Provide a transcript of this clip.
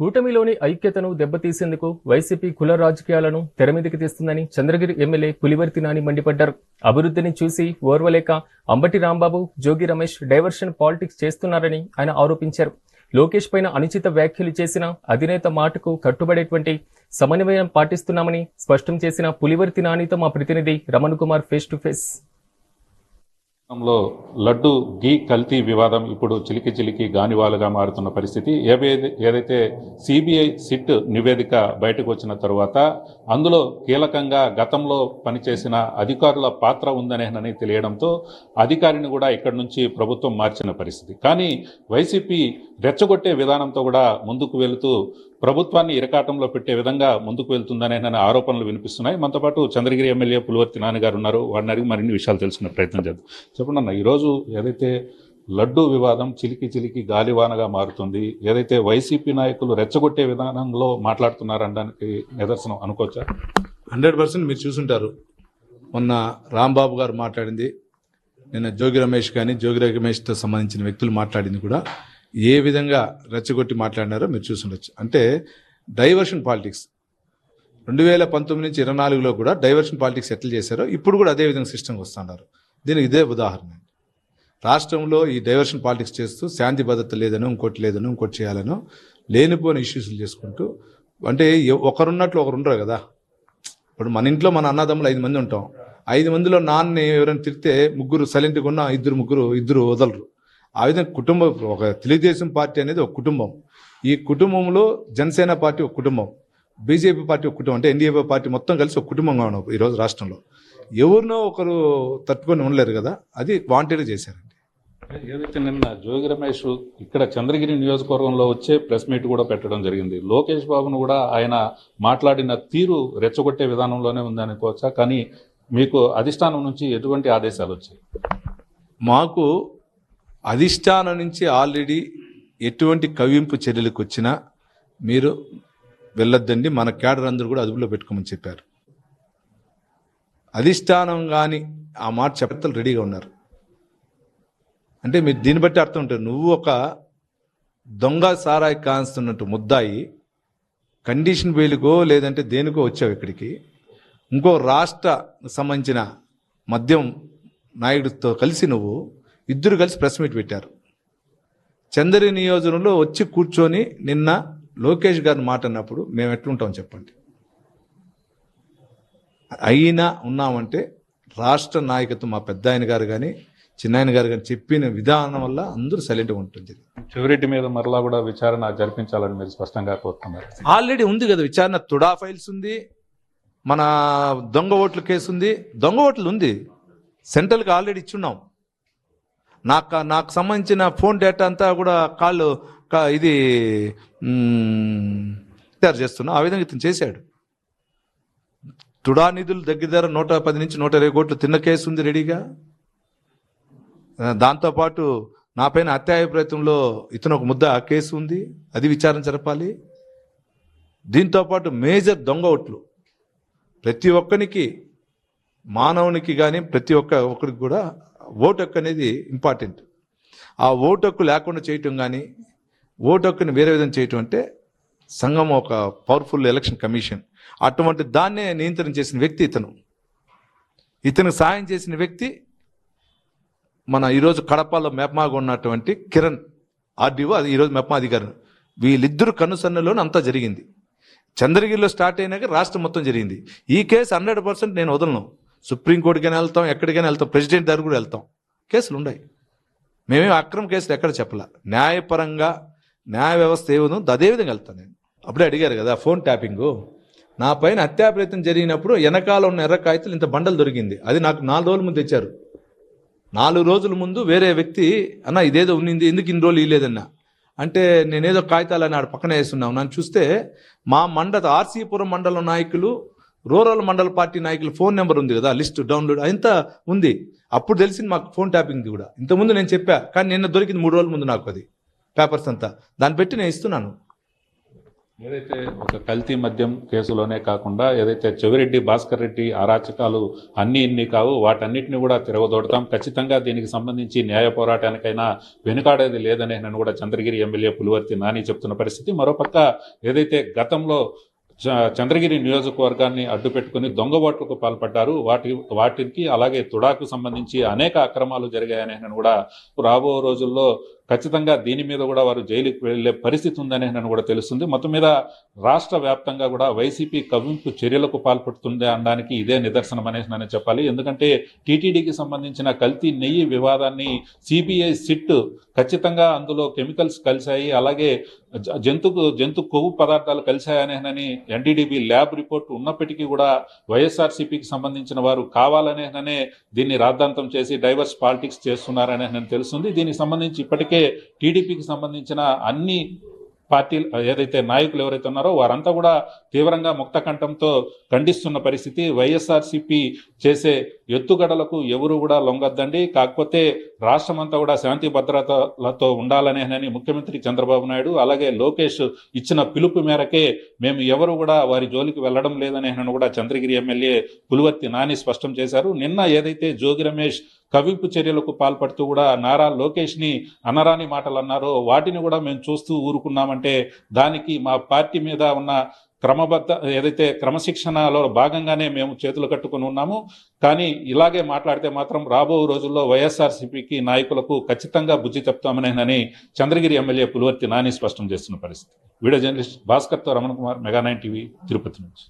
కూటమిలోని ఐక్యతను దెబ్బతీసేందుకు వైసీపీ కుల రాజకీయాలను తెరమీదికి తీస్తుందని చంద్రగిరి ఎమ్మెల్యే పులివర్తి నాని మండిపడ్డారు. అభివృద్ధిని చూసి ఓర్వలేక అంబటి రాంబాబు, జోగి రమేష్ డైవర్షన్ పాలిటిక్స్ చేస్తున్నారని ఆయన ఆరోపించారు. లోకేష్ పైన అనుచిత వ్యాఖ్యలు చేసిన అధినేత మాటకు కట్టుబడేటువంటి సమన్వయం పాటిస్తున్నామని స్పష్టం చేసిన పులివర్తి నానితో మా ప్రతినిధి Raman Kumar face to face. లో లడ్డు ఘీ కల్తీ వివాదం ఇప్పుడు చిలికి గానివాలుగా మారుతున్న పరిస్థితి. ఏదైతే సిబిఐ సిట్ నివేదిక బయటకు వచ్చిన తరువాత అందులో కీలకంగా గతంలో పనిచేసిన అధికారుల పాత్ర ఉందనేనని తెలియడంతో అధికారిని కూడా ఇక్కడి నుంచి ప్రభుత్వం మార్చిన పరిస్థితి. కానీ వైసీపీ రెచ్చగొట్టే విధానంతో కూడా ముందుకు వెళుతూ ప్రభుత్వాన్ని ఇరకాటంలో పెట్టే విధంగా ముందుకు వెళ్తుందనే ఆరోపణలు వినిపిస్తున్నాయి. మనతో పాటు చంద్రగిరి ఎమ్మెల్యే పులివర్తి నాని గారు ఉన్నారు. వారిని అడిగి మరిన్ని విషయాలు తెలుసుకునే ప్రయత్నం చేద్దాం. చెప్పండి అన్న, ఈరోజు ఏదైతే లడ్డూ వివాదం చిలికి గాలివానగా మారుతుంది, ఏదైతే వైసీపీ నాయకులు రెచ్చగొట్టే విధానంలో మాట్లాడుతున్నారనడానికి నిదర్శనం అనుకోవచ్చా? 100% మీరు చూసుంటారు. మొన్న రాంబాబు గారు మాట్లాడింది, నిన్న జోగి రమేష్తో సంబంధించిన వ్యక్తులు మాట్లాడింది కూడా ఏ విధంగా రెచ్చగొట్టి మాట్లాడినారో మీరు చూసుండొచ్చు. అంటే డైవర్షన్ పాలిటిక్స్ 2019 నుంచి 24లో కూడా డైవర్షన్ పాలిటిక్స్ ఎట్లా చేశారో ఇప్పుడు కూడా అదే విధంగా సిస్టమ్కి వస్తున్నారు. దీనికి ఇదే ఉదాహరణ. రాష్ట్రంలో ఈ డైవర్షన్ పాలిటిక్స్ చేస్తూ శాంతి భద్రత లేదనో ఇంకోటి చేయాలనో లేనిపోయిన ఇష్యూస్లు చేసుకుంటూ, అంటే ఒకరున్నట్లు ఒకరు ఉండరు కదా. ఇప్పుడు మన ఇంట్లో మన అన్నదమ్ములు 5 మంది ఉంటాం. 5 మందిలో నాన్నని ఎవరైనా తిరిగితే ముగ్గురు సైలెంట్గా ఉన్న ఇద్దరు వదలరు. ఆ విధంగా కుటుంబం, ఒక తెలుగుదేశం పార్టీ అనేది ఒక కుటుంబం. ఈ కుటుంబంలో జనసేన పార్టీ ఒక కుటుంబం, బీజేపీ పార్టీ ఒక కుటుంబం, అంటే ఎన్డీఏ పార్టీ మొత్తం కలిసి ఒక కుటుంబంగా ఉన్నాం ఈరోజు రాష్ట్రంలో. ఎవరినో ఒకరు తట్టుకొని ఉండలేరు కదా, అది వాంటెడ్గా చేశారండి. ఏదైతే నిన్న జోగి రమేష్ ఇక్కడ చంద్రగిరి నియోజకవర్గంలో వచ్చే ప్రెస్ మీట్ కూడా పెట్టడం జరిగింది. లోకేష్ బాబును కూడా ఆయన మాట్లాడిన తీరు రెచ్చగొట్టే విధానంలోనే ఉందనుకోవచ్చా? కానీ మీకు అధిష్టానం నుంచి ఎటువంటి ఆదేశాలు వచ్చాయి? మాకు అధిష్టానం నుంచి ఆల్రెడీ ఎటువంటి కవ్వింపు చర్యలకు వచ్చినా మీరు వెళ్ళొద్దండి, మన క్యాడర్ అందరూ కూడా అదుపులో పెట్టుకోమని చెప్పారు. అధిష్టానం కానీ ఆ మాట చెప్పతలు రెడీగా ఉన్నారు. అంటే మీరు దీన్ని బట్టి అర్థం ఉంటుంది, నువ్వు ఒక దొంగ సారాయి కాస్తున్నట్టు ముద్దాయి కండిషన్ బెయిల్కో లేదంటే దేనికో వచ్చావు ఇక్కడికి. ఇంకో రాష్ట్ర సంబంధించిన మద్యం నాయుడితో కలిసి నువ్వు ఇద్దరు కలిసి ప్రెస్ మీట్ పెట్టారు. చంద్రగిరి నియోజకవర్గంలో వచ్చి కూర్చొని నిన్న లోకేష్ గారిని మాట అన్నప్పుడు మేము ఎట్లుంటాం చెప్పండి. అయినా ఉన్నామంటే రాష్ట్ర నాయకత్వం, మా పెద్ద ఆయన గారు కానీ చిన్నాయన గారు కానీ చెప్పిన విధానం వల్ల అందరూ సైలెంట్గా ఉంటుంది. చెవిరెడ్డి మీద మరలా కూడా విచారణ జరిపించాలని మీరు స్పష్టంగా కోరుతున్నారు. ఆల్రెడీ ఉంది కదా విచారణ, తుడా ఫైల్స్ ఉంది, మన దొంగ ఓట్ల కేసు ఉంది, దొంగ ఓట్లు ఉంది, సెంట్రల్కి ఆల్రెడీ ఇచ్చున్నాం. నాకు సంబంధించిన ఫోన్ డేటా అంతా కూడా ఇది తయారు చేస్తున్నాం. ఆ విధంగా ఇతను చేశాడు. తుడా నిధులు దగ్గర 110 నుంచి 120 కోట్లు తిన్న కేసు ఉంది రెడీగా. దాంతోపాటు నా పైన హత్యాయ ప్రయత్నంలో ఇతను ఒక ముద్ద కేసు ఉంది, అది విచారణ జరపాలి. దీంతోపాటు మేజర్ దొంగ ఓట్లు ప్రతి ఒక్కరికి, మానవునికి కానీ ప్రతి ఒక్కరికి కూడా ఓటు హక్కు అనేది ఇంపార్టెంట్. ఆ ఓటు హక్కు లేకుండా చేయటం కానీ ఓటు హక్కుని వేరే విధంగా చేయటం అంటే సంఘం ఒక పవర్ఫుల్ ఎలక్షన్ కమిషన్, అటువంటి దాన్నే నియంత్రణ చేసిన వ్యక్తి ఇతను సాయం చేసిన వ్యక్తి మన ఈరోజు కడపలో మెప్మాగా ఉన్నటువంటి కిరణ్ ఆర్డీఓ, అది ఈరోజు మెప్మా అధికారి. వీళ్ళిద్దరు కనుసన్నలోనే అంతా జరిగింది. చంద్రగిరిలో స్టార్ట్ అయినాక రాష్ట్రం మొత్తం జరిగింది. ఈ కేసు 100% నేను వదలను. సుప్రీంకోర్టుకైనా వెళ్తాం, ఎక్కడికైనా వెళ్తాం, ప్రెసిడెంట్ దగ్గర కూడా వెళ్తాం. కేసులు ఉన్నాయి. మేమేం అక్రమ కేసులు ఎక్కడ చెప్పలే. న్యాయపరంగా న్యాయ వ్యవస్థ ఏముందో అదేవిధంగా వెళ్తాను నేను. అప్పుడే అడిగారు కదా ఫోన్ ట్యాపింగు, నా పైన హత్యా ప్రయత్నం జరిగినప్పుడు వెనకాల ఉన్న ఎర్ర కాగితాలు ఇంత బండలు దొరికింది. అది నాకు 4 రోజుల ముందు తెచ్చారు. 4 రోజుల ముందు వేరే వ్యక్తి అన్న ఇదేదో ఉన్నింది, ఎందుకు ఇన్ని రోజులు ఇవ్వలేదన్నా అంటే నేనేదో కాగితాలు అని ఆడ పక్కన వేస్తున్నావు. నన్ను చూస్తే మా ఆర్సీపురం మండలం నాయకులు, రూరల్ మండల పార్టీ నాయకులు ఫోన్ నెంబర్ ఉంది కదా, లిస్ట్ డౌన్లోడ్ అంత ఉంది. అప్పుడు తెలిసింది మాకు ఫోన్ ట్యాపింగ్ది కూడా. ఇంతకుముందు నేను చెప్పా, కానీ నిన్న దొరికింది 3 రోజుల ముందు నాకు అది పేపర్స్ అంతా. దాన్ని పెట్టి నేను ఇస్తున్నాను. ఏదైతే ఒక కల్తీ మద్యం కేసులోనే కాకుండా ఏదైతే చెవిరెడ్డి భాస్కర్ రెడ్డి అరాచకాలు అన్ని ఇన్ని కావు, వాటన్నిటిని కూడా తిరగదోడతాం. ఖచ్చితంగా దీనికి సంబంధించి న్యాయ పోరాటానికైనా వెనుకాడేది లేదని నేను కూడా చంద్రగిరి ఎమ్మెల్యే పులివర్తి నాని చెప్తున్న పరిస్థితి. మరోపక్క ఏదైతే గతంలో చంద్రగిరి నియోజకవర్గాన్ని అడ్డుపెట్టుకుని దొంగ ఓట్లకు పాల్పడ్డారు, వాటికి అలాగే తుడాకు సంబంధించి అనేక అక్రమాలు జరిగాయని నేను కూడా రాబో రోజుల్లో ఖచ్చితంగా దీని మీద కూడా వారు జైలుకి వెళ్లే పరిస్థితి ఉందని నేను కూడా తెలుస్తుంది. మొత్తం మీద రాష్ట్ర వ్యాప్తంగా కూడా వైసీపీ కవ్వింపు చర్యలకు పాల్పడుతుంది అనడానికి ఇదే నిదర్శనం అనేసి నేను చెప్పాలి. ఎందుకంటే టీటీడీకి సంబంధించిన కల్తీ నెయ్యి వివాదాన్ని సిబిఐ సిట్ ఖచ్చితంగా అందులో కెమికల్స్ కలిశాయి, అలాగే జంతు కొవ్వు పదార్థాలు కలిశాయనేనని ఎన్డీడీబీ ల్యాబ్ రిపోర్ట్ ఉన్నప్పటికీ కూడా వైఎస్ఆర్సీపీకి సంబంధించిన వారు కావాలనేనే దీన్ని రాద్ధాంతం చేసి డైవర్స్ పాలిటిక్స్ చేస్తున్నారని నేను తెలుస్తుంది. దీనికి సంబంధించి ఇప్పటికే టీడీపీకి సంబంధించిన అన్ని పార్టీలు ఏదైతే నాయకులు ఎవరైతే ఉన్నారో వారంతా కూడా తీవ్రంగా ముక్తకంఠంతో ఖండిస్తున్న పరిస్థితి. వైఎస్ఆర్సీపీ చేసే ఎత్తుగడలకు ఎవరు కూడా లొంగద్దండి, కాకపోతే రాష్ట్రమంతా కూడా శాంతి భద్రతలతో ఉండాలనేనని ముఖ్యమంత్రి చంద్రబాబు నాయుడు అలాగే లోకేష్ ఇచ్చిన పిలుపు మేరకే మేము ఎవరు కూడా వారి జోలికి వెళ్లడం లేదని కూడా చంద్రగిరి ఎమ్మెల్యే పులివర్తి నాని స్పష్టం చేశారు. నిన్న ఏదైతే జోగి రమేష్ కవింపు చర్యలకు పాల్పడుతూ కూడా నారా లోకేష్ ని అనరాని మాటలు అన్నారో వాటిని కూడా మేము చూస్తూ ఊరుకున్నామంటే దానికి మా పార్టీ మీద ఉన్న ఏదైతే క్రమశిక్షణలో భాగంగానే మేము చేతులు కట్టుకుని ఉన్నాము. కానీ ఇలాగే మాట్లాడితే మాత్రం రాబో రోజుల్లో వైఎస్ఆర్సీపీకి నాయకులకు ఖచ్చితంగా బుద్ధి చెప్తామనేనని చంద్రగిరి ఎమ్మెల్యే పులివర్తి నాని స్పష్టం చేస్తున్న పరిస్థితి. వీడియో జర్నలిస్ట్ భాస్కర్తో రమణ కుమార్, మెగా 9 టీవీ, తిరుపతి నుంచి.